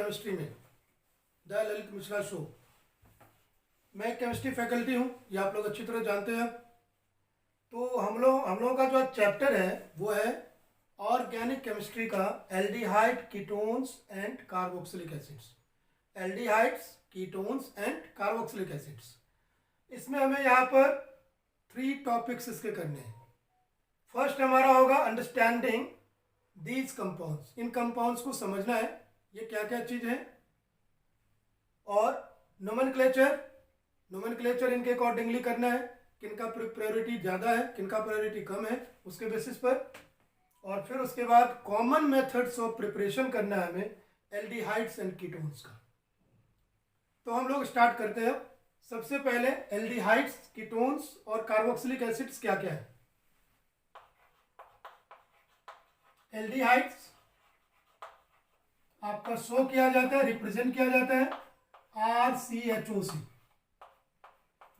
Chemistry में the Lalit Mishra show. मैं chemistry faculty हूँ, ये आप लोग अच्छी तरह जानते हैं। तो हम लोगों का जो चैप्टर है वो है ऑर्गेनिक केमिस्ट्री का aldehyde, ketones and carboxylic acids. Aldehydes, ketones and carboxylic acids. इसमें हमें यहाँ पर 3 टॉपिक्स इसके करने हैं। फर्स्ट हमारा होगा understanding these compounds. In compounds को समझना है, ये क्या क्या चीज़ है। और नोमेनक्लेचर इनके अकॉर्डिंगली करना है, किनका प्रायोरिटी ज़्यादा है, किनका प्रायोरिटी कम है, उसके बेसिस पर। और फिर उसके बाद कॉमन मेथड्स ऑफ प्रिपरेशन करना है हमें एल्डिहाइड्स एंड कीटोन्स का। तो हम लोग स्टार्ट करते हैं। सबसे पहले एल्डिहाइड्स, कीटोन्स और कार्बोक्सिलिक एसिड्स क्या क्या है। एल्डिहाइड्स आपका शो किया जाता है, रिप्रेजेंट किया जाता है RCHOC,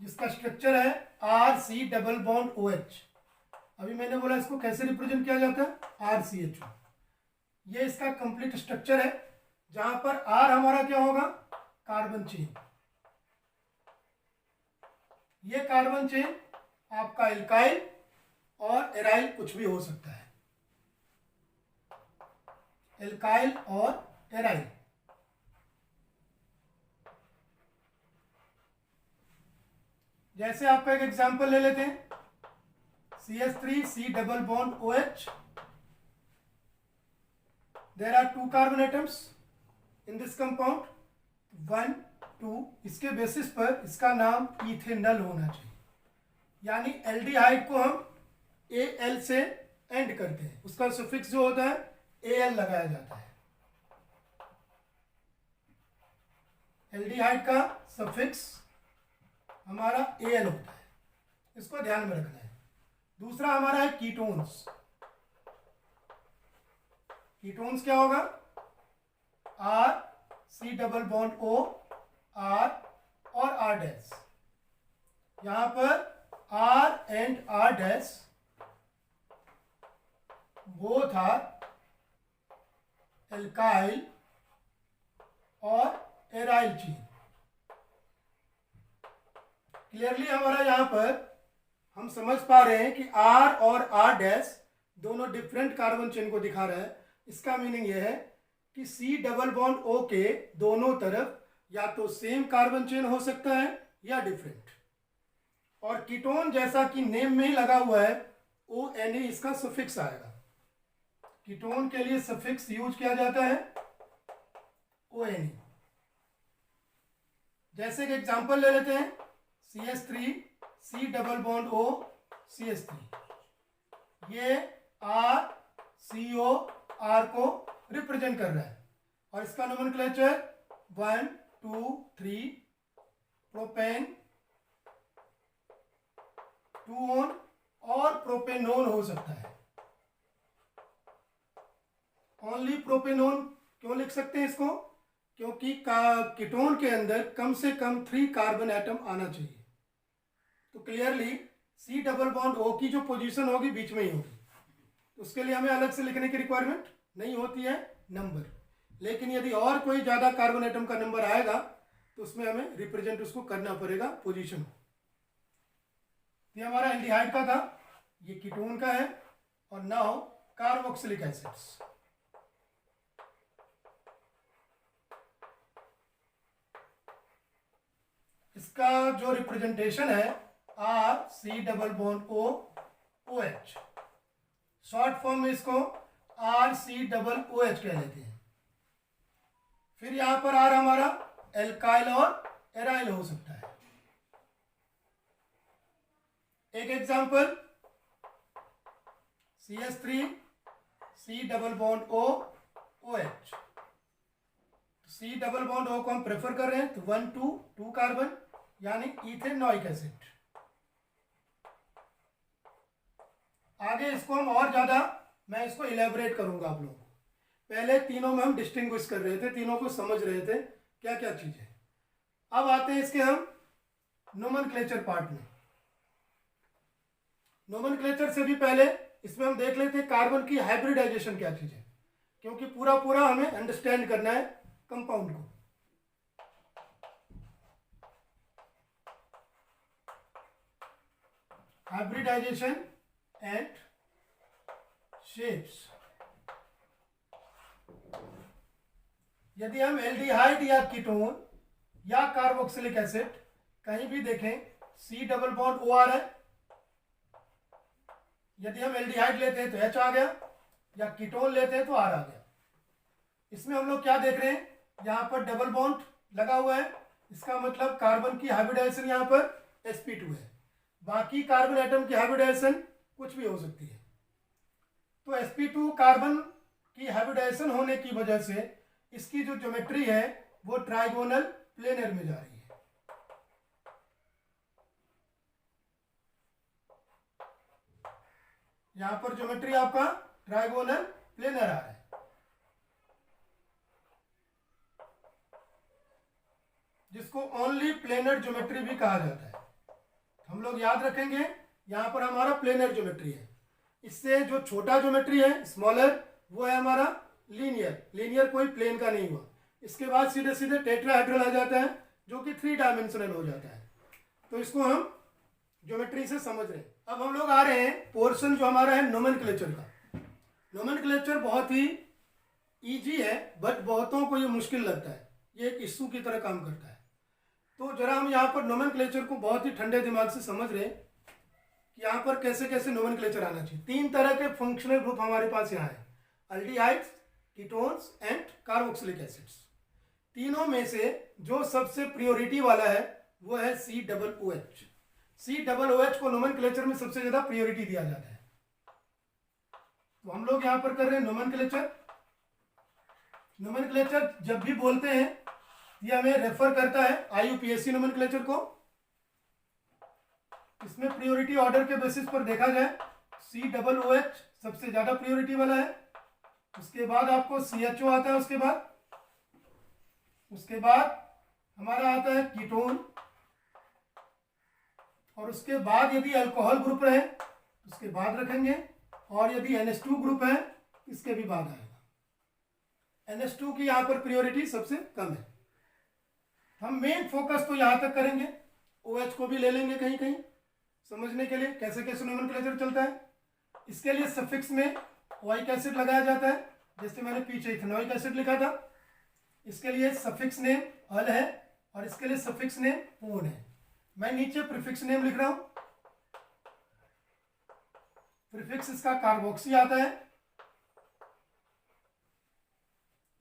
जिसका स्ट्रक्चर है RC डबल बॉन्ड OH। अभी मैंने बोला इसको कैसे रिप्रेजेंट किया जाता है, RCHO। ये इसका कंप्लीट स्ट्रक्चर है, जहां पर R हमारा क्या होगा, कार्बन चेन। ये कार्बन चेन आपका एल्काइल और एराइल कुछ भी हो सकता है, एल्काइल और एराइल। जैसे आपका एक एग्जांपल ले लेते हैं, CH3C double bond OH। There are 2 carbon atoms in this compound, 1 2। इसके बेसिस पर इसका नाम इथेनॉल होना चाहिए, यानी एल्डिहाइड को हम Al से एंड करते हैं, उसका सफिक्स जो होता है Al लगाया जाता है। एल्डिहाइड का सफिक्स हमारा Al होता है, इसको ध्यान में रखना है। दूसरा हमारा है कीटोन्स। कीटोन्स क्या होगा, RC double bond O, R और R डैश। यहां पर R and R dash both are alkyl और एराइल चेन। क्लियरली हमारा यहां पर हम समझ पा रहे हैं कि R और R डैश दोनों डिफरेंट कार्बन चेन को दिखा रहा है। इसका मीनिंग यह है कि C डबल बॉन्ड O के दोनों तरफ या तो सेम कार्बन चेन हो सकता है या डिफरेंट। और कीटोन जैसा कि नेम में ही लगा हुआ है ONA, इसका सफिक्स आएगा। कीटोन के लिए सफिक्स यूज किया जाता है ONA। जैसे कि एग्जांपल ले लेते हैं, CH3C double bond O CH3। ये RCOR को रिप्रेजेंट कर रहा है और इसका नोमेनक्लेचर 1 2 3 प्रोपेन, 2-on और प्रोपेनोन हो सकता है। ओनली प्रोपेनोन क्यों लिख सकते हैं इसको, क्योंकि कीटोन के अंदर कम से कम 3 कार्बन एटम आना चाहिए। तो clearly C double bond O की जो पोजीशन होगी बीच में ही होगी, तो उसके लिए हमें अलग से लिखने की रिक्वायरमेंट नहीं होती है नंबर। लेकिन यदि और कोई ज़्यादा कार्बन एटम का नंबर आएगा तो उसमें हमें रिप्रेजेंट उसको करना पड़ेगा पोजीशन। ये हमारा एल्डिहाइड का था, ये कीटोन का है। और नाउ कार्बोक्सिलिक एसिड्स। इसका जो रिप्रेजेंटेशन है RC double bond O OH। Short form में इसको RC डबल OH कह लेते हैं। फिर यहां पर R हमारा एल्काइल और एराइल हो सकता है। एक example, CH3C double bond O OH। C double bond O को हम प्रेफर कर रहे हैं, तो 1 2 कार्बन, यानी इथेनॉइक एसिड। आगे इसको हम और ज्यादा, मैं इसको इलेबोरेट करूंगा आप लोगों को। पहले तीनों में हम डिस्टिंग्विश कर रहे थे, तीनों को समझ रहे थे क्या क्या चीज है। अब आते हैं इसके हम नोमेनक्लेचर पार्ट में। नोमेनक्लेचर से भी पहले इसमें हम देख लेते हैं कार्बन की हाइब्रिडाइजेशन क्या चीज है, क्योंकि पूरा पूरा हमें अंडरस्टैंड करना है कंपाउंड को। Hybridization and shapes. यदि हम एल्डिहाइड या कीटोन या कार्बोक्सिलिक एसिड कहीं भी देखें, C डबल बॉन्ड OR है। यदि हम एल्डिहाइड लेते हैं तो H आ गया, या कीटोन लेते हैं तो R आ गया। इसमें हम लोग क्या देख रहे हैं, यहाँ पर डबल बॉन्ड लगा हुआ है, इसका मतलब कार्बन की हाइब्रिडाइजेशन यहाँ पर sp2 है। बाकी कार्बन एटम की हाइब्रिडाइजेशन कुछ भी हो सकती है। तो sp2 कार्बन की हाइब्रिडाइजेशन होने की वजह से इसकी जो ज्योमेट्री है वो ट्राइगोनल प्लेनर में जा रही है। यहां पर ज्योमेट्री आपका ट्राइगोनल प्लेनर आ रहा है। जिसको ओनली प्लेनर ज्योमेट्री भी कहा जाता है। हम लोग याद रखेंगे यहां पर हमारा प्लेनर ज्योमेट्री है। इससे जो छोटा ज्योमेट्री है स्मॉलर, वो है हमारा लीनियर। लीनियर कोई प्लेन का नहीं हुआ। इसके बाद सीधे सीधे टेट्राहेड्रल आ जाता है जो कि 3 डायमेंशनल हो जाता है। तो इसको हम ज्योमेट्री से समझ रहे हैं। अब हम लोग आ रहे हैं पोर्शन जो हमारा है नोमेनक्लेचर का। नोमेनक्लेचर बहुत ही इजी है, बट बहुतों को ये मुश्किल लगता है। ये एक इश्यू की तरह काम करता है। तो जरा हम यहाँ पर नोमेनक्लेचर को बहुत ही ठंडे दिमाग से समझ रहे हैं कि यहाँ पर कैसे कैसे नोमेनक्लेचर आना चाहिए। 3 तरह के फंक्शनल ग्रुप हमारे पास यहाँ है, aldehydes, ketones and carboxylic acids. तीनों में से जो सबसे प्रियोरिटी वाला है वो है COOH। COOH को नोमेनक्लेचर में सबसे ज्यादा प्रियोरिटी दिया जाता है। तो हम लोग यहां पर कर रहे हैं नोमेनक्लेचर। नोमेनक्लेचर जब भी बोलते हैं ये हमें रेफर करता है IUPAC नोमेनक्लेचर को। इसमें प्रियोरिटी ऑर्डर के बेसिस पर देखा जाए COOH सबसे ज्यादा प्रियोरिटी वाला है। उसके बाद आपको CHO आता है। उसके बाद हमारा आता है कीटोन, और उसके बाद यदि अल्कोहल ग्रुप रहे उसके बाद रखेंगे, और यदि NH2 ग्रुप है इसके भी बाद आएगा। NH2 की यहाँ पर प्रियोरिटी सबसे कम है। हम मेन फोकस तो यहाँ तक करेंगे, OH को भी ले लेंगे कहीं कहीं समझने के लिए कैसे कैसे नोमेनक्लेचर चलता है। इसके लिए सफिक्स में ओइक एसिड लगाया जाता है, जैसे मैंने पीछे इथेनोइक एसिड लिखा था। इसके लिए सफिक्स नेम अल है और इसके लिए सफिक्स नेम ओन है। मैं नीचे प्रीफिक्स नेम लिख रहा हूं। प्रीफिक्स इसका कार्बोक्सी आता है।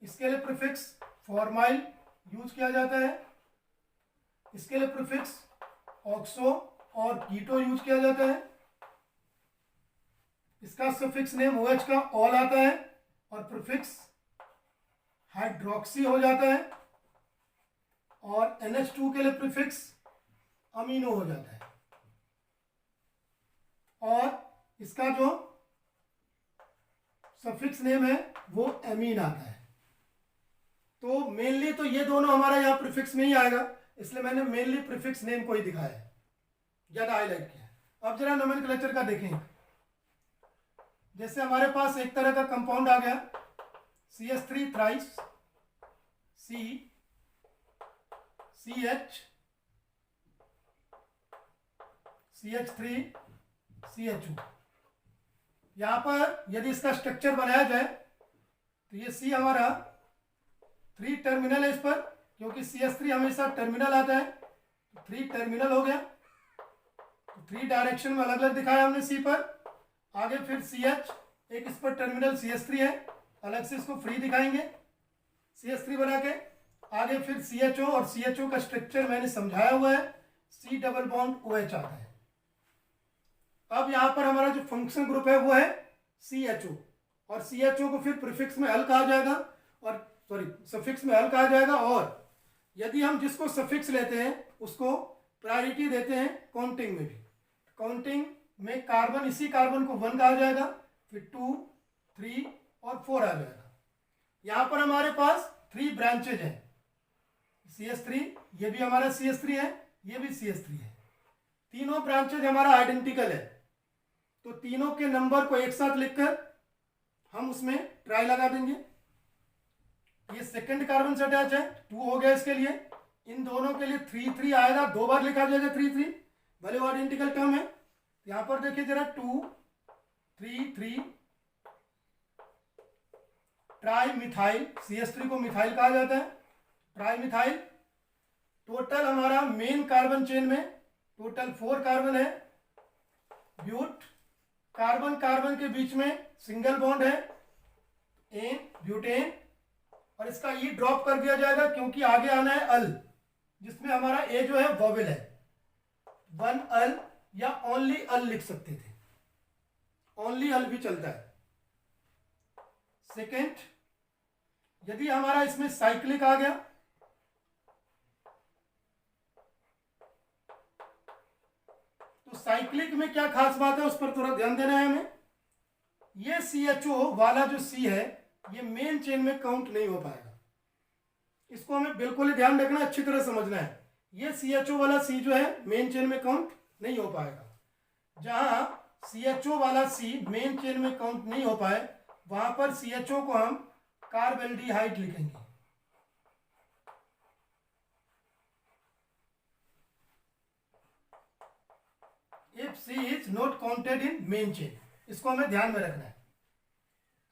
इसके लिए प्रीफिक्स फॉर्माइल यूज किया जाता है। इसके लिए प्रीफिक्स ऑक्सो और कीटो यूज किया जाता है। इसका सफिक्स नेम OH का ऑल आता है और प्रीफिक्स हाइड्रोक्सी हो जाता है, और NH2 के लिए प्रीफिक्स अमीनो हो जाता है, और इसका जो सफिक्स नेम है वो एमीन आता है। तो मेनली तो ये दोनों हमारा यहाँ प्रीफिक्स में ही आएगा, इसलिए मैंने मेनली प्रीफिक्स नेम को ही दिखाया है, ज्यादा हाईलाइट किया है। अब जरा नोमेनक्लेचर का देखें। जैसे हमारे पास एक तरह का कंपाउंड आ गया CH3 thrice C CH CH3 CHO। यहां पर यदि इसका स्ट्रक्चर बनाया जाए तो ये C हमारा 3 टर्मिनल है इस पर, क्योंकि CH3 हमेशा टर्मिनल आता है, तो 3 टर्मिनल हो गया। तो 3 डायरेक्शन में अलग अलग दिखाया हमने C पर। आगे फिर CH, एक इस पर टर्मिनल CH3 है, अलग से इसको फ्री दिखाएंगे CH3 बना के। आगे फिर CHO, और CHO का स्ट्रक्चर मैंने समझाया हुआ है, C डबल बॉन्ड OH आता है। अब यहां पर हमारा जो फंक्शन ग्रुप है वो है CHO, और CHO को फिर प्रीफिक्स में अल कहा जाएगा, और सफिक्स में अल कहा जाएगा। और यदि हम जिसको सफिक्स लेते हैं उसको प्रायोरिटी देते हैं काउंटिंग में भी। काउंटिंग में कार्बन, इसी कार्बन को 1 कहा जाएगा, फिर 2, 3 और 4 आ जाएगा। यहां पर हमारे पास 3 ब्रांचेज हैं। CH3, ये भी हमारा CH3 है, ये भी CH3 है। तीनों ब्रांचेज हमारा आइडेंटिकल है, तो तीनों के नंबर को एक साथ लिखकर हम उसमें ट्राई लगा देंगे। ये सेकंड कार्बन से अटैच है, 2 हो गया इसके लिए। इन दोनों के लिए 3 3 आएगा, 2 बार लिखा जाएगा 3 3, भले वो आइडेंटिकल टर्म है। यहां पर देखिए जरा 2 3 3 ट्राई मिथाइल, CH3 को मिथाइल कहा जाता है, ट्राई मिथाइल। टोटल हमारा मेन कार्बन चेन में टोटल 4 कार्बन है। ब्यूट, कार्बन कार्बन के बीच में सिंगल बॉन्ड है, एन ब्यूटेन, और इसका ई ड्रॉप कर दिया जाएगा क्योंकि आगे आना है अल, जिसमें हमारा ए जो है वॉवेल है। 1 अल या ओनली अल लिख सकते थे, ओनली अल भी चलता है। सेकेंड, यदि हमारा इसमें साइक्लिक आ गया तो साइक्लिक में क्या खास बात है उस पर थोड़ा ध्यान देना है हमें। ये CHO वाला जो C है ये मेन चेन में काउंट नहीं हो पाएगा, इसको हमें बिल्कुल ही ध्यान रखना, अच्छी तरह समझना है। ये CHO वाला C जो है मेन चेन में काउंट नहीं हो पाएगा। जहां CHO वाला C मेन चेन में काउंट नहीं हो पाए वहां पर CHO को हम कार्बेल्डिहाइड लिखेंगे। If C is not counted in main chain, इसको हमें ध्यान में रखना है।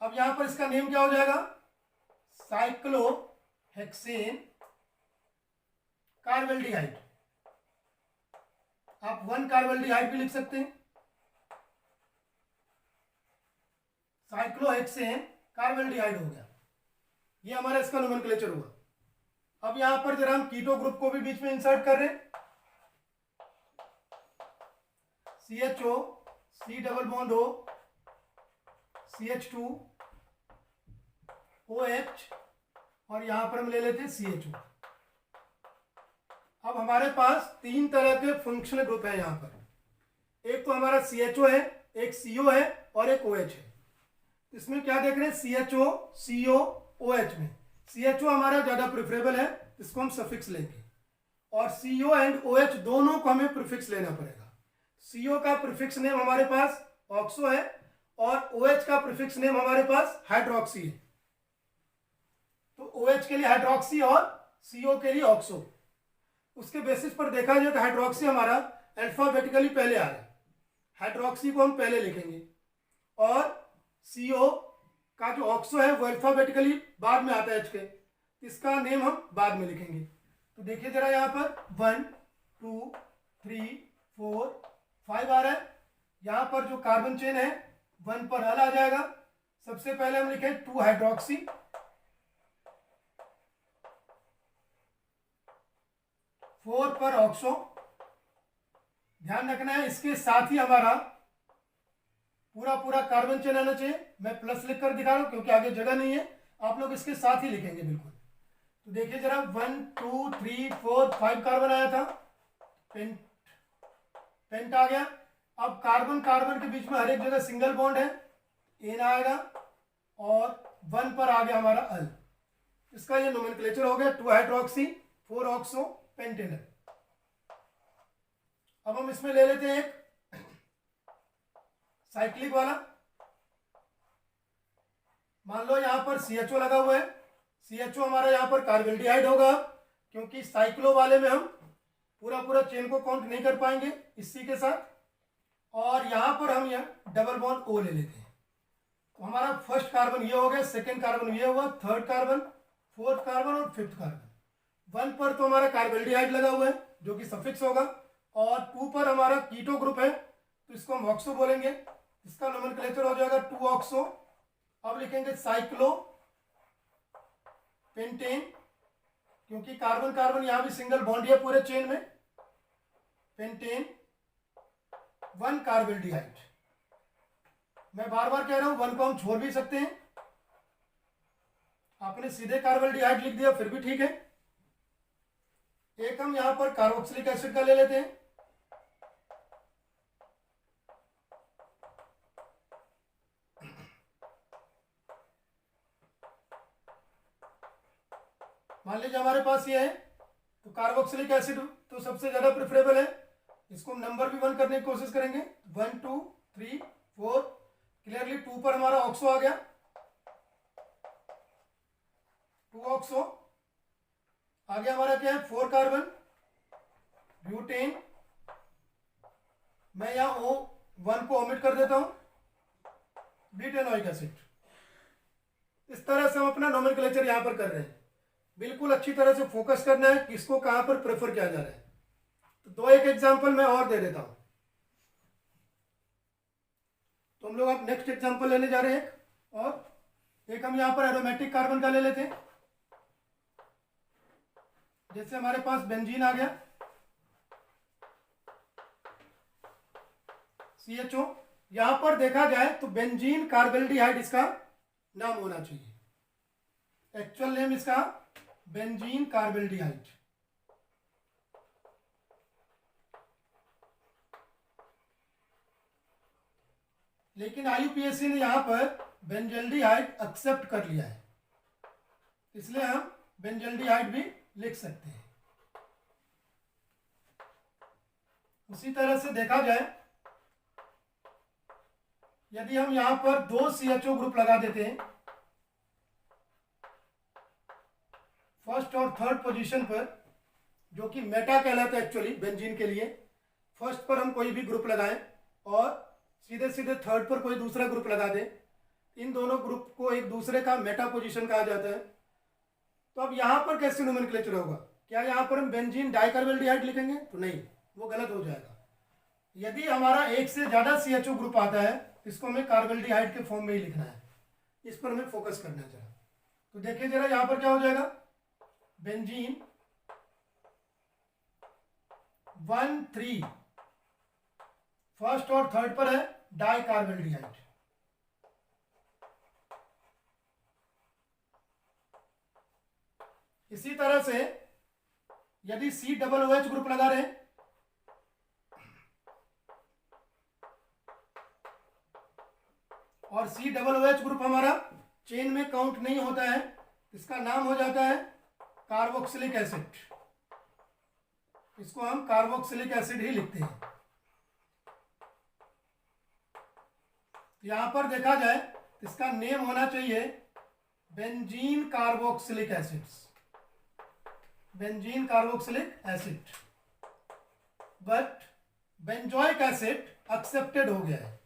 अब यहां पर इसका नेम क्या हो जाएगा, साइक्लोहेक्सेन कार्बेल्डिहाइड। आप 1 कार्बेल्डिहाइड भी लिख सकते हैं, साइक्लोहेक्सेन कार्बेल्डिहाइड हो गया। ये हमारा इसका नोमेनक्लेचर हुआ। अब यहां पर जरा हम कीटो ग्रुप को भी बीच में इंसर्ट कर रहे हैं। CHO, C double bond O, CH2, OH, और यहां पर हम ले लेते हैं CHO। अब हमारे पास 3 तरह के फंक्शनल ग्रुप है यहां पर। एक तो हमारा CHO है, एक CO है और एक OH है। इसमें क्या देख रहे हैं, CHO, CO, OH में CHO हमारा ज्यादा प्रेफरेबल है, इसको हम सफिक्स लेंगे, और CO एंड OH दोनों को हमें प्रीफिक्स लेना पड़ेगा। CO का प्रीफिक्स नेम हमारे पास ऑक्सो है और OH का प्रीफिक्स नेम हमारे पास हाइड्रोक्सी है। तो OH के लिए हाइड्रोक्सी और CO के लिए ऑक्सो। उसके बेसिस पर देखा जाए तो हाइड्रोक्सी हमारा अल्फाबेटिकली पहले आ रहा है, हाइड्रोक्सी को हम पहले लिखेंगे, और CO का जो ऑक्सो है वो अल्फाबेटिकली बाद में आता है H के, इसका नेम हम बाद में लिखेंगे। तो देखिए जरा यहाँ पर 1 2 3 4 5 आ रहा है। यहाँ पर जो कार्बन चेन है 1 पर अल आ जाएगा। सबसे पहले हम लिखें 2 हाइड्रोक्सी, 4 पर ऑक्सो। ध्यान रखना है इसके साथ ही हमारा पूरा पूरा कार्बन चेन आना चाहिए। मैं प्लस लिख कर दिखा रहा हूं क्योंकि आगे जगह नहीं है, आप लोग इसके साथ ही लिखेंगे बिल्कुल। तो देखिए जरा 1 2 3 4 5 कार्बन आया था, पेंट आ गया। अब कार्बन कार्बन के बीच में हर एक जगह सिंगल बॉन्ड है, एन आएगा, और 1 पर आ गया हमारा अल। इसका ये नोमेनक्लेचर हो गया 2 हाइड्रोक्सी 4 ऑक्सो पेंटेनल। अब हम इसमें ले लेते हैं एक साइक्लिक वाला। मान लो यहां पर CHO लगा हुआ है, CHO हमारा यहां पर कार्बेल्डिहाइड होगा, क्योंकि साइक्लो वाले में हम पूरा पूरा चेन को काउंट नहीं कर पाएंगे इसी के साथ। और यहां पर हम यह डबल बॉन्ड O ले लेते हैं। तो हमारा फर्स्ट कार्बन ये हो गया, सेकेंड कार्बन ये हुआ, थर्ड कार्बन, फोर्थ कार्बन और फिफ्थ कार्बन। 1 पर तो हमारा कार्बेल्डिहाइड लगा हुआ है जो कि सफिक्स होगा, और 2 पर हमारा कीटो ग्रुप है तो इसको हम ऑक्सो बोलेंगे। इसका नोमेनक्लेचर हो जाएगा 2 ऑक्सो। अब लिखेंगे साइक्लो पेंटेन, क्योंकि कार्बन कार्बन यहां भी सिंगल बॉन्ड है पूरे चेन में, पेंटेन 1 कार्बेल्डिहाइड। मैं बार बार कह रहा हूं 1 को हम छोड़ भी सकते हैं, आपने सीधे कार्बेल्डिहाइड लिख दिया फिर भी ठीक है। एक हम यहां पर कार्बोक्सिलिक एसिड का ले लेते हैं, मान लीजिए हमारे पास ये है, तो कार्बोक्सिलिक एसिड तो सबसे ज्यादा प्रेफरेबल है, इसको हम नंबर भी 1 करने की कोशिश करेंगे। 1 2 3 4, क्लियरली 2 पर हमारा ऑक्सो आ गया, 2 ऑक्सो, आगे हमारा क्या है 4 कार्बन ब्यूटेन, मैं यहां O1 को ओमिट कर देता हूं, ब्यूटेनोइक एसिड। इस तरह से हम अपना नोमेनक्लेचर यहां पर कर रहे हैं। बिल्कुल अच्छी तरह से फोकस करना है किसको कहां पर प्रेफर किया जा रहा है। तो दो एक एग्जांपल मैं और दे देता हूं, तो हम लोग अब नेक्स्ट एग्जांपल लेने जा रहे हैं। और एक हम यहां पर एरोमेटिक कार्बन का ले लेते हैं। जैसे हमारे पास बेंजीन आ गया, CHO, यहां पर देखा जाए तो बेंजीन कार्बेल्डिहाइड इसका नाम होना चाहिए। एक्चुअल नेम इसका बेंजीन कार्बेल्डिहाइड। लेकिन IUPAC ने यहां पर बेंजल्डिहाइड एक्सेप्ट कर लिया है, इसलिए हम बेंजल्डिहाइड भी लिख सकते हैं। उसी तरह से देखा जाए, यदि हम यहां पर 2 CHO ग्रुप लगा देते हैं फर्स्ट और थर्ड पोजीशन पर, जो कि मेटा कहलाता है एक्चुअली बेंजीन के लिए। फर्स्ट पर हम कोई भी ग्रुप लगाएं और सीधे सीधे थर्ड पर कोई दूसरा ग्रुप लगा दें, इन दोनों ग्रुप को एक दूसरे का मेटा पोजीशन कहा जाता है। तो अब यहां पर कैसे नोमेनक्लेचर होगा? क्या यहां पर हम बेंजीन डाइकार्बोल्डिहाइड लिखेंगे? तो नहीं, वो गलत हो जाएगा। यदि हमारा एक से ज्यादा CHO ग्रुप आता है, इसको हमें कार्बोल्डिहाइड के फॉर्म में ही लिखना है। इस पर हमें फोकस करना है जरा। तो देखिए जरा यहां पर क्या हो जाएगा, बेंजीन 1,3 फर्स्ट और थर्ड पर है डाइकार्बोल्डिहाइड। इसी तरह से यदि COOH ग्रुप लगा रहे हैं, और COOH ग्रुप हमारा चेन में काउंट नहीं होता है, इसका नाम हो जाता है कार्बोक्सिलिक एसिड। इसको हम कार्बोक्सिलिक एसिड ही लिखते हैं। यहां पर देखा जाए इसका नेम होना चाहिए benzene carboxylic acid, benzene carboxylic acid. But benzoic acid accepted हो गया है,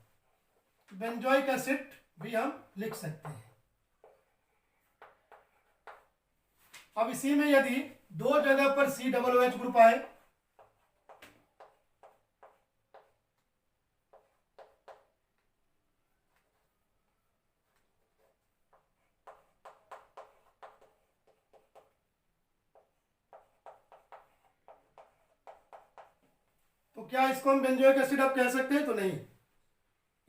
बेंजोइक एसिड भी हम लिख सकते हैं। अब इसी में यदि दो जगह पर COOH ग्रुप आए, तो क्या इसको हम बेंजोइक एसिड अब कह सकते हैं? तो नहीं,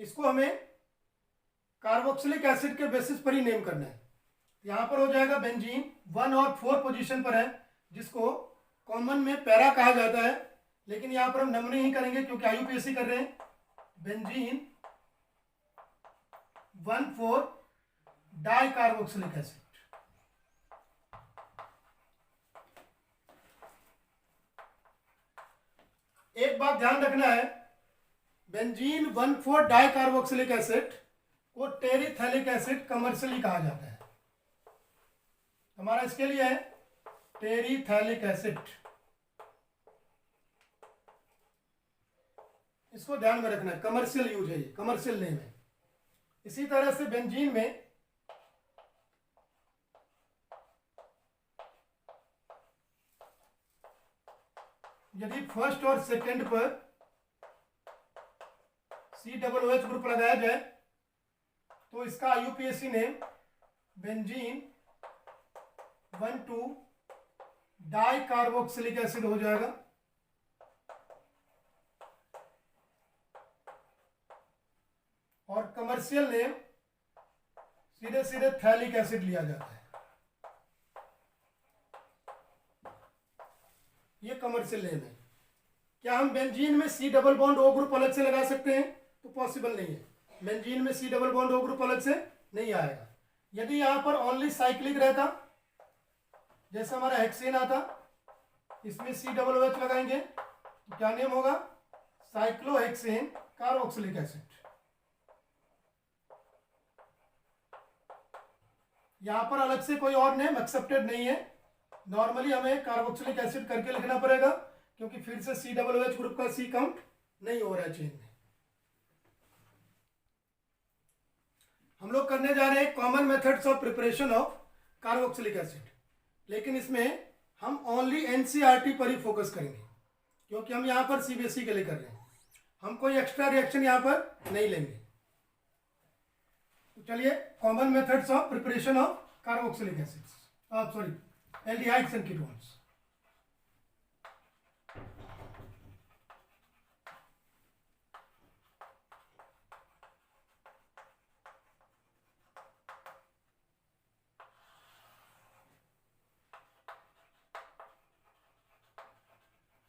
इसको हमें कार्बोक्सिलिक एसिड के बेसिस पर ही नेम करना है। यहां पर हो जाएगा बेंजीन 1 और 4 पोजीशन पर है, जिसको कॉमन में पैरा कहा जाता है, लेकिन यहां पर हम नम नहीं करेंगे क्योंकि IUPAC कर रहे हैं। Benzene 1,4 dicarboxylic acid. एक बात ध्यान रखना है, बेंजीन 1,4 डाइकार्बोक्सिलिक एसिड को टेरिथैलिक एसिड कमर्शियली कहा जाता है। हमारा इसके लिए है टेरिथैलिक एसिड, इसको ध्यान में रखना है, कमर्शियल यूज है, ये कमर्शियल नेम है। इसी तरह से बेंजीन में यदि फर्स्ट और सेकंड पर COOH ग्रुप लगाया जाए, तो इसका IUPAC name benzene 1,2 dicarboxylic acid हो जाएगा। और कमर्शियल नेम सीधे सीधे थैलिक एसिड लिया जाता है। ये कमर्शियल नेम है। क्या हम बेंजीन में C double bond O group अलग से लगा सकते हैं? तो पॉसिबल नहीं है, बेंजीन में C double bond O group अलग से नहीं आएगा। यदि यहां पर ओनली साइक्लिक रहता, जैसे हमारा हेक्सेन आता, इसमें COOH लगाएंगे तो क्या नेम होगा? Cyclohexane carboxylic acid. यहाँ पर अलग से कोई और नेम एक्सेप्टेड नहीं है, नॉर्मली हमें कार्बोक्सिलिक एसिड करके लिखना पड़ेगा, क्योंकि फिर से COOH ग्रुप का C काउंट नहीं हो रहा है चेन में। हम लोग करने जा रहे हैं common methods of preparation of carboxylic acid, लेकिन इसमें हम ओनली NCERT पर ही फोकस करेंगे, क्योंकि हम यहाँ पर CBSE के लिए कर रहे हैं, हम कोई एक्स्ट्रा रिएक्शन यहाँ पर नहीं लेंगे। तो चलिए, common methods of preparation of carboxylic acids, sorry aldehydes and ketones.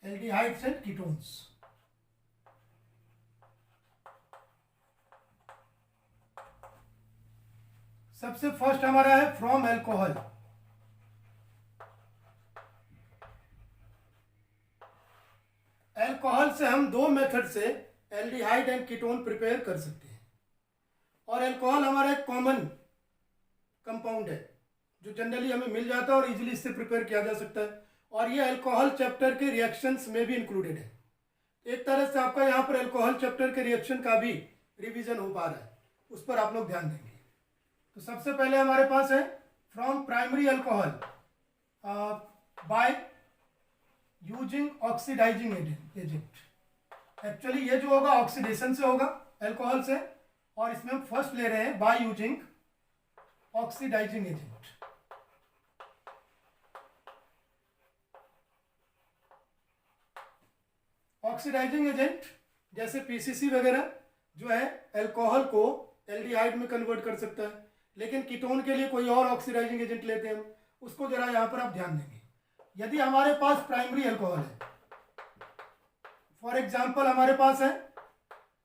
Aldehydes and ketones. सबसे फर्स्ट हमारा है फ्रॉम अल्कोहल। अल्कोहल से हम दो मेथड से एल्डिहाइड एंड कीटोन प्रिपेयर कर सकते हैं, और अल्कोहल हमारा एक कॉमन कंपाउंड है जो जनरली हमें मिल जाता है और इजीली इससे प्रिपेयर किया जा सकता है, और ये अल्कोहल चैप्टर के रिएक्शंस में भी इंक्लूडेड है। एक तरह से आपका यहाँ पर अल्कोहल चैप्टर के रिएक्शन का भी रिवीजन हो पा रहा है, उस पर आप लोग ध्यान देंगे। तो सबसे पहले हमारे पास है from primary alcohol by using oxidising agent. Actually ये जो होगा ऑक्सीडेशन से होगा अल्कोहल से, और इसमें हम फर्स्ट ले रहे हैं by using oxidising agent. Oxidising agent जैसे PCC वगैरह जो है अल्कोहल को एल्डिहाइड में कन्वर्ट कर सकता है, लेकिन कीटोन के लिए कोई और ऑक्सीडाइजिंग एजेंट लेते हैं हम, उसको जरा यहाँ पर आप ध्यान देंगे। यदि हमारे पास प्राइमरी अल्कोहल है, फॉर एग्जांपल हमारे पास है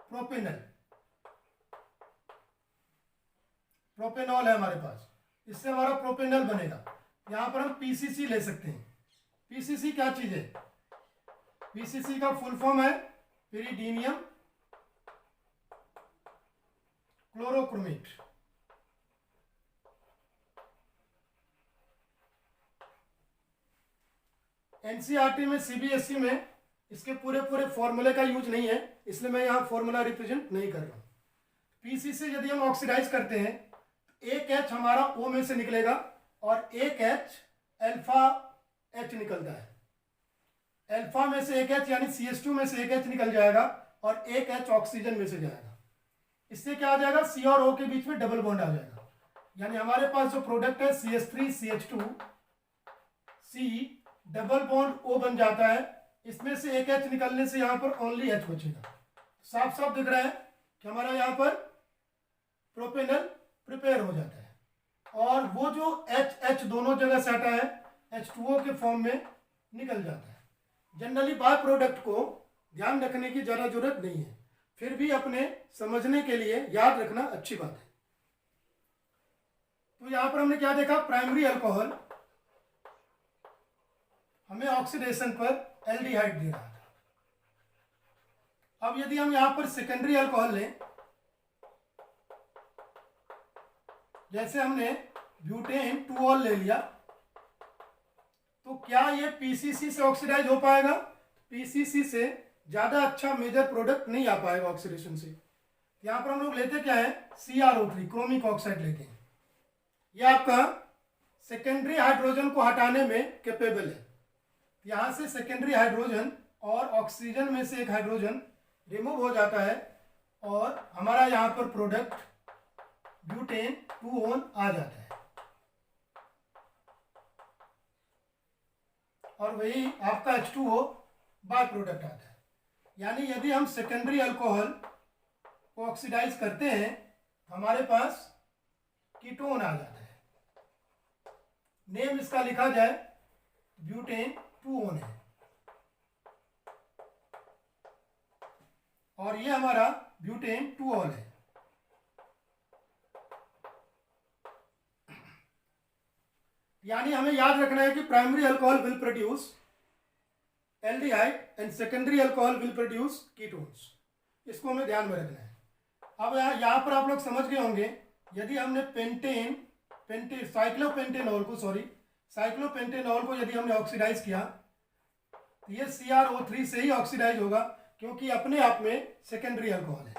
प्रोपेनल, प्रोपेनॉल है हमारे पास, इससे हमारा प्रोपेनल बनेगा। यहाँ पर हम PCC ले सकते हैं। PCC क्या चीज है? PCC का फुल फॉर्म है पिरिडीनियम क्लोरोक्रोमेट। NCERT में CBSE में इसके पूरे फॉर्मूले का यूज नहीं है, इसलिए मैं यहाँ फॉर्मूला रिप्रेजेंट नहीं कर रहा हूँ। PCC यदि हम ऑक्सीडाइज करते हैं तो एक H हमारा O में से निकलेगा और एक H अल्फा H निकलता है। अल्फा में से एक H यानी CH2 में से एक H निकल जाएगा और एक H ऑक्सीजन में से जाएगा। इससे क्या आ जाएगा? C और O के बीच में डबल बॉन्ड आ जाएगा, यानी हमारे पास जो प्रोडक्ट है CH3CH2 C double bond O बन जाता है। इसमें से एक H निकलने से यहाँ पर ओनली H बचेगा। साफ साफ दिख रहा है कि हमारा यहाँ पर प्रोपेनल प्रिपेयर हो जाता है, और वो जो H दोनों जगह से हटा है H2O के फॉर्म में निकल जाता है। जनरली बाय प्रोडक्ट को ध्यान रखने की ज़्यादा जरूरत नहीं है, फिर भी अपने समझने के लिए याद रखना अच्छी बात है। तो यहाँ पर हमने क्या देखा? प्राइमरी अल्कोहल हमें ऑक्सीडेशन पर एल्डिहाइड दे रहा था। अब यदि हम यहाँ पर सेकेंडरी अल्कोहल लें, जैसे हमने ब्यूटेन 2ऑल ले लिया, तो क्या ये PCC से ऑक्सीडाइज हो पाएगा? PCC से ज्यादा अच्छा मेजर प्रोडक्ट नहीं आ पाएगा ऑक्सीडेशन से। यहां पर हम लोग लेते क्या है? CrO3 क्रोमिक ऑक्साइड लेते हैं। यह आपका सेकेंडरी हाइड्रोजन को हटाने में कैपेबल है। यहां से सेकेंडरी हाइड्रोजन और ऑक्सीजन में से एक हाइड्रोजन रिमूव हो जाता है और हमारा यहां पर प्रोडक्ट ब्यूटेन 2ऑन आ जाता है, और वही आपका H2O बाय प्रोडक्ट आता है। यानी यदि हम सेकेंडरी अल्कोहल को ऑक्सीडाइज करते हैं तो हमारे पास कीटोन आ जाता है। नेम इसका लिखा जाए ब्यूटेन 2ऑन है, और ये हमारा ब्यूटेन 2ऑल है। यानी हमें याद रखना है कि primary alcohol will produce aldehyde and secondary alcohol will produce ketones. इसको हमें ध्यान में रखना है। अब यहाँ पर आप लोग समझ गए होंगे, यदि हमने पेंटेन साइक्लोपेंटेनॉल को, सॉरी, साइक्लोपेंटेनॉल को यदि हमने ऑक्सीडाइज किया तो ये CrO3 से ही ऑक्सीडाइज होगा, क्योंकि अपने आप में सेकेंडरी अल्कोहल है।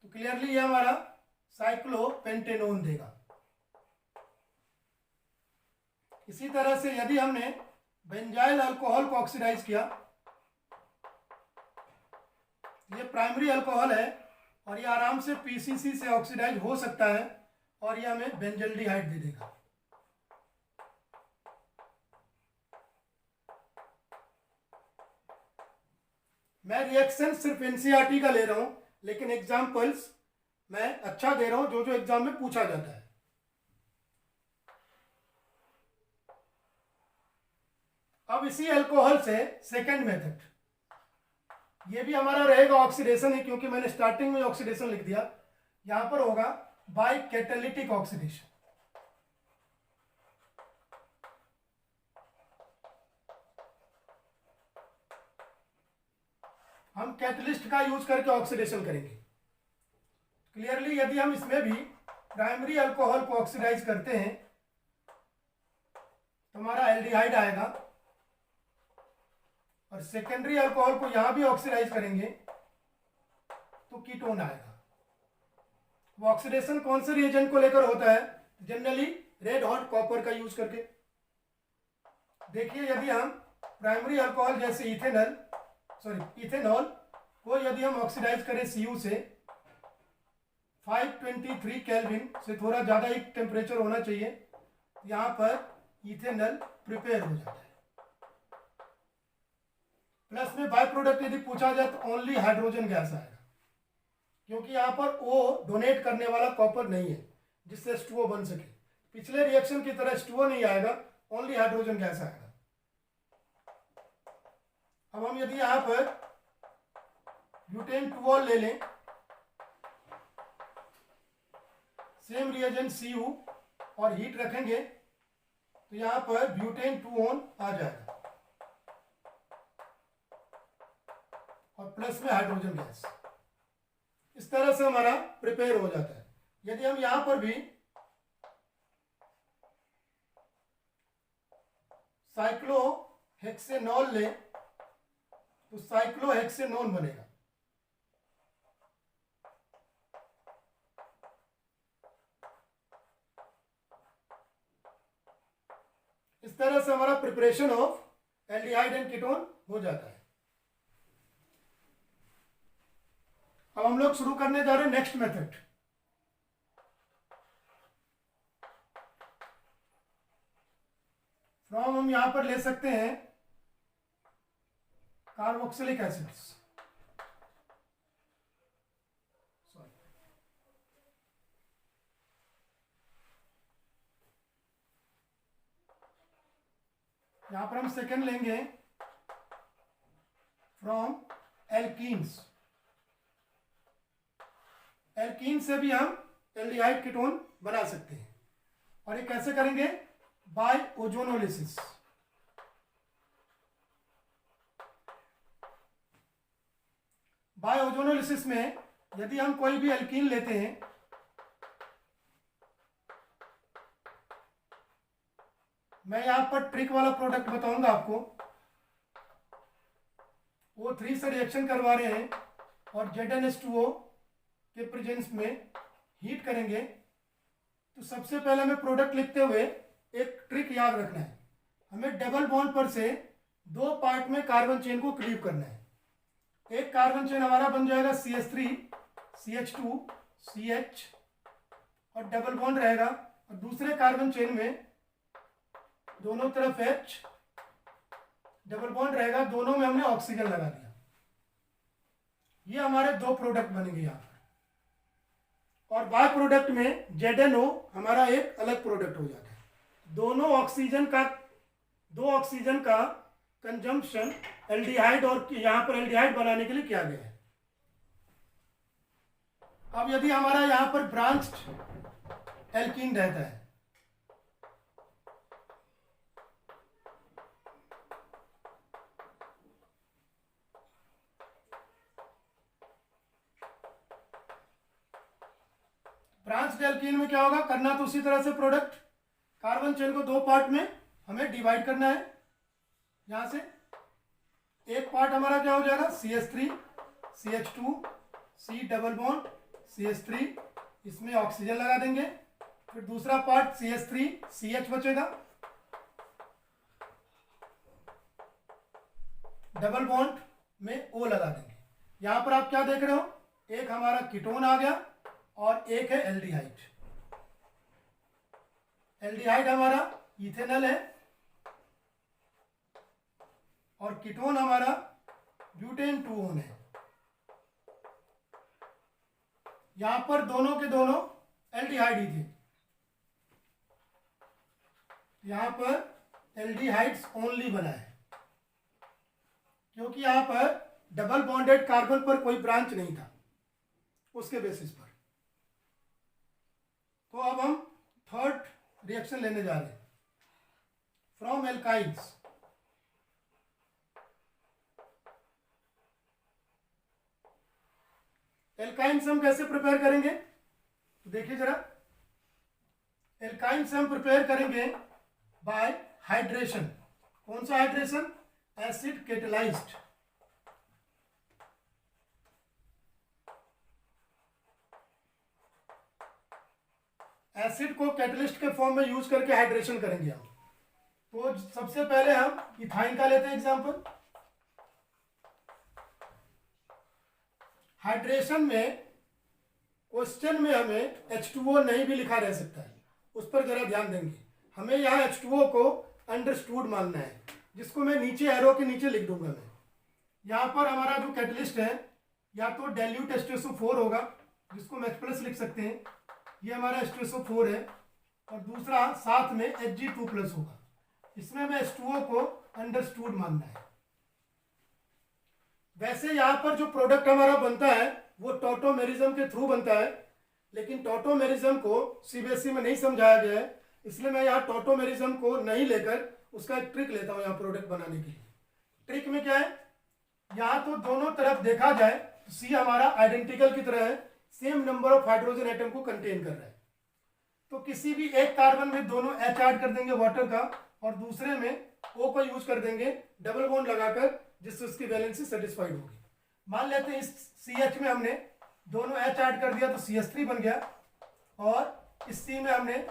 तो क्लियरली ये हमारा साइक्लोपेंटेनोन देगा। इसी तरह से यदि हमने बेंजाइल अल्कोहल को ऑक्सीडाइज किया, ये प्राइमरी अल्कोहल है और ये आराम से PCC से ऑक्सीडाइज हो सकता है और ये हमें बेंजल्डिहाइड दे देगा। मैं रिएक्शन सिर्फ NCERT का ले रहा हूं, लेकिन एग्जाम्पल्स मैं अच्छा दे रहा हूं जो जो एग्जाम में पूछा जाता है। अब इसी अल्कोहल से सेकेंड मेथड, ये भी हमारा रहेगा ऑक्सीडेशन है, क्योंकि मैंने स्टार्टिंग में ऑक्सीडेशन लिख दिया। यहां पर होगा बाय कैटालिटिक ऑक्सीडेशन। हम कैटलिस्ट का यूज करके ऑक्सीडेशन करेंगे। क्लियरली यदि हम इसमें भी प्राइमरी अल्कोहल को ऑक्सीडाइज करते हैं तो हमारा एल्डिहाइड आएगा, और सेकेंडरी अल्कोहल को यहां भी ऑक्सीडाइज करेंगे तो कीटोन आएगा। वो ऑक्सीडेशन कौन से रिएजेंट को लेकर होता है? जनरली रेड हॉट कॉपर का यूज करके। देखिए, यदि हम प्राइमरी अल्कोहल जैसे इथेनॉल को यदि हम ऑक्सीडाइज करें Cu से, 523 केल्विन से थोड़ा ज्यादा ही टेम्परेचर होना चाहिए, यहां पर इथेनॉल प्रिपेयर हो जाता है। प्लस में बाय प्रोडक्ट यदि पूछा जाए तो ओनली हाइड्रोजन गैस आएगा, क्योंकि यहां पर O डोनेट करने वाला कॉपर नहीं है जिससे H2O बन सके। पिछले रिएक्शन की तरह H2O नहीं आएगा, ओनली हाइड्रोजन गैस आएगा। अब हम यदि यहां पर ब्यूटेन 2ऑल ले लें, सेम रिएजेंट Cu और हीट रखेंगे तो यहां पर ब्यूटेन 2ऑन आ जाएगा और प्लस में हाइड्रोजन गैस। इस तरह से हमारा प्रिपेयर हो जाता है। यदि हम यहां पर भी साइक्लोहेक्सेनॉल लें तो साइक्लोहेक्सेनोन बनेगा। इस तरह से हमारा preparation of aldehyde and ketone हो जाता है। अब हम लोग शुरू करने जा रहे हैं नेक्स्ट मेथड। फ्रॉम हम यहां पर ले सकते हैं कार्बोक्सिलिक एसिड्स, यहां पर हम सेकेंड लेंगे फ्रॉम एल्कीन्स। एल्कीन से भी हम एल्डिहाइड कीटोन बना सकते हैं, और ये कैसे करेंगे? Bye ozonolysis. बाय ओजोनोलिसिस में यदि हम कोई भी एल्कीन लेते हैं, मैं यहां पर ट्रिक वाला प्रोडक्ट बताऊंगा आपको। O3 से रिएक्शन करवा रहे हैं और ZnH2O के प्रेजेंस में हीट करेंगे, तो सबसे पहले हमें प्रोडक्ट लिखते हुए एक ट्रिक याद रखना है। हमें डबल बॉन्ड पर से दो पार्ट में कार्बन चेन को क्लीव करना है। एक कार्बन चेन हमारा बन जाएगा CH3 CH2 CH और डबल बॉन्ड रहेगा, और दूसरे कार्बन चेन में दोनों तरफ H डबल बॉन्ड रहेगा, दोनों में हमने ऑक्सीजन लगा दिया। ये हमारे दो प्रोडक्ट बनेंगे यहाँ पर, और बाय प्रोडक्ट में ZnO हमारा एक अलग प्रोडक्ट हो जाता है। दो ऑक्सीजन का कंजम्पशन एल्डिहाइड और यहां पर एल्डिहाइड बनाने के लिए किया गया है। अब यदि हमारा यहां पर ब्रांच्ड एल्कीन रहता है, ब्रांच एल्कीन में क्या होगा, करना तो उसी तरह से प्रोडक्ट, कार्बन चेन को दो पार्ट में हमें डिवाइड करना है। यहाँ से एक पार्ट हमारा क्या हो जाएगा, CH3 CH2 C double bond CH3, इसमें ऑक्सीजन लगा देंगे। फिर दूसरा पार्ट CH3 CH बचेगा, डबल बॉन्ड में O लगा देंगे। यहां पर आप क्या देख रहे हो, एक हमारा कीटोन आ गया और एक है एल्डिहाइड। एल्डिहाइड हमारा इथेनॉल है और कीटोन हमारा ब्यूटेन 2 है। यहां पर दोनों के दोनों एल्डिहाइड ही थे, यहां पर एल्डिहाइड्स ओनली बना है क्योंकि यहां पर डबल बॉन्डेड कार्बन पर कोई ब्रांच नहीं था उसके बेसिस पर। तो अब हम थर्ड रिएक्शन लेने जा रहे हैं, फ्रॉम एल्काइन्स। एल्काइन्स हम कैसे प्रिपेयर करेंगे, तो देखिए जरा, एल्काइन्स हम प्रिपेयर करेंगे बाय हाइड्रेशन। कौन सा हाइड्रेशन, एसिड कैटेलाइज्ड। एसिड को कैटलिस्ट के फॉर्म में यूज करके हाइड्रेशन करेंगे हम। तो सबसे पहले हम इथाइन का लेते हैं एग्जांपल। हाइड्रेशन में क्वेश्चन में हमें H2O नहीं भी लिखा रह सकता है, उस पर जरा ध्यान देंगे। हमें यहाँ H2O को अंडरस्टूड मानना है, जिसको मैं नीचे एरो के नीचे लिख दूंगा। मैं यहाँ पर हमारा जो कैटलिस्ट है या तो डाइल्यूट H2SO4 होगा, जिसको हम H+ लिख सकते हैं, ये हमारा H2SO4 है, और दूसरा साथ में Hg2+ होगा। इसमें मैं H2O को अंडरस्टूड मानना है। वैसे यहाँ पर जो प्रोडक्ट हमारा बनता है वो टॉटोमेरिज्म के थ्रू बनता है, लेकिन टॉटोमेरिज्म को सीबीएसई में नहीं समझाया गया है, इसलिए मैं यहाँ टॉटोमेरिज्म को नहीं लेकर उसका एक ट्रिक लेता हूँ यहाँ प्रोडक्ट बनाने के लिए। ट्रिक में क्या है, यहाँ तो दोनों तरफ देखा जाए तो सी हमारा आइडेंटिकल की तरह है, same number of hydrogen atom को कंटेन कर रहा है। तो किसी भी एक कार्बन में दोनों H ऐड कर देंगे वाटर का, और दूसरे में O को यूज कर देंगे डबल बॉन्ड लगाकर, जिससे उसकी वैलेंसी सेटिस्फाइड होगी। मान लेते हैं इस CH में हमने दोनों H ऐड कर दिया तो CH3 बन गया, और इस C में हमने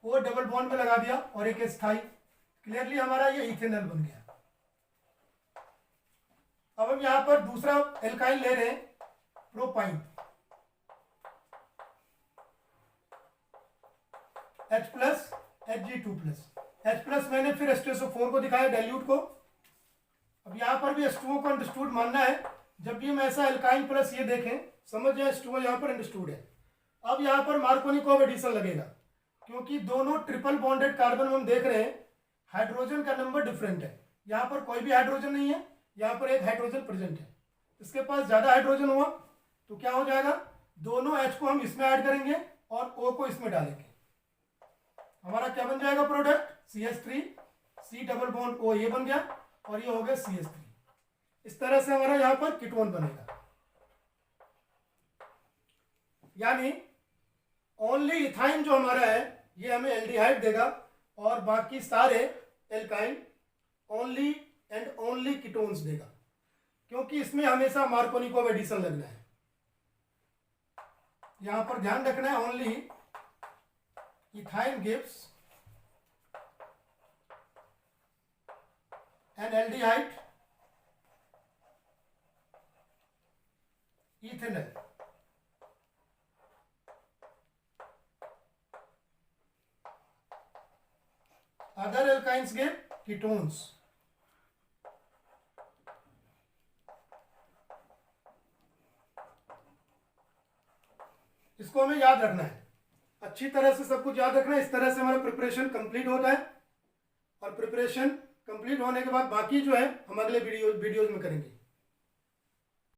O डबल बॉन्ड में लगा दिया और एक स्थाई, क्लियरली हमारा ये इथेनॉल बन गया। अब हम यहां पर दूसरा एल्काइल ले रहे हैं, प्रोपाइन, H+ Hg2+। H+ मैंने फिर H2SO4 को दिखाया, डाइल्यूट को। अब यहां पर भी H2O को अंडरस्टूड मानना है। जब भी हम ऐसा एल्काइन प्लस ये देखें, समझ जाए H2O यहां पर अंडरस्टूड है। अब यहां पर मार्कोनिकोव एडिशन लगेगा, क्योंकि दोनों ट्रिपल बॉन्डेड कार्बन हम देख रहे हैं, हाइड्रोजन का नंबर डिफरेंट है। यहाँ पर कोई भी हाइड्रोजन नहीं है, यहाँ पर एक हाइड्रोजन प्रेजेंट है। इसके पास ज्यादा हाइड्रोजन हुआ तो क्या हो जाएगा, दोनों H को हम इसमें ऐड करेंगे और O को इसमें डालेंगे। हमारा क्या बन जाएगा product, CH3 C double bond O, ये बन गया, और ये हो गया CH3। इस तरह से हमारा यहाँ पर कीटोन बनेगा। यानी ओनली इथाइन जो हमारा है ये हमें एल्डिहाइड देगा, और बाकी सारे alkyne only and only ketones देगा, क्योंकि इसमें हमेशा मार्कोनिकोव एडिशन लगना है। यहां पर ध्यान रखना है, only ethyne gives an aldehyde ethanol. Other alkynes give ketones। इसको हमें याद रखना है, अच्छी तरह से सब कुछ याद रखना है। इस तरह से हमारा प्रिपरेशन कंप्लीट होता है, और प्रिपरेशन कंप्लीट होने के बाद बाकी जो है हम अगले वीडियोज में करेंगे।